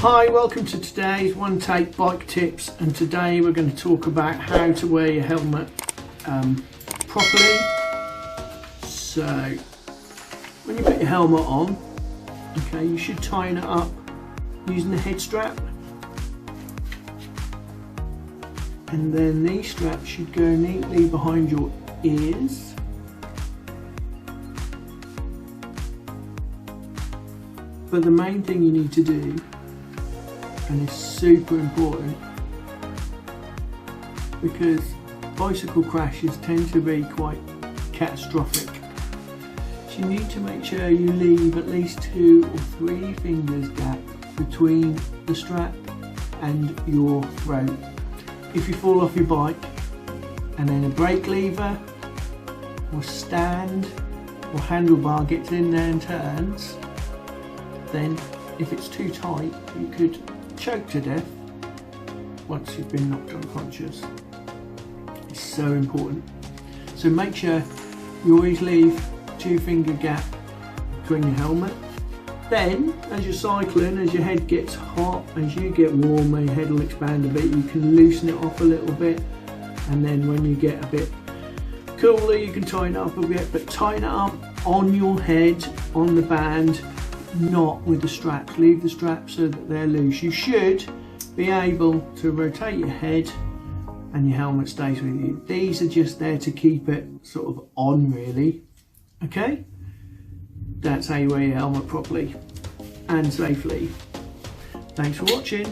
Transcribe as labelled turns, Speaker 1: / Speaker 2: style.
Speaker 1: Hi, welcome to today's One Take Bike Tips, and today we're going to talk about how to wear your helmet properly. So when you put your helmet on, okay, you should tighten it up using the head strap, and then these straps should go neatly behind your ears. But the main thing you need to do, and it's super important, because bicycle crashes tend to be quite catastrophic, so you need to make sure you leave at least 2 or 3 fingers gap between the strap and your throat. If you fall off your bike and then a brake lever or stand or handlebar gets in there and turns, then if it's too tight you could choke to death once you've been knocked unconscious. It's so important. So make sure you always leave 2 finger gap between your helmet. Then as you're cycling, as your head gets hot, as you get warmer, your head will expand a bit, you can loosen it off a little bit, and then when you get a bit cooler you can tighten it up a bit, but tighten it up on your head, on the band, not with the straps. Leave the straps so that they're loose. You should be able to rotate your head and your helmet stays with you. These are just there to keep it sort of on, really. Okay, that's how you wear your helmet properly and safely. Thanks for watching.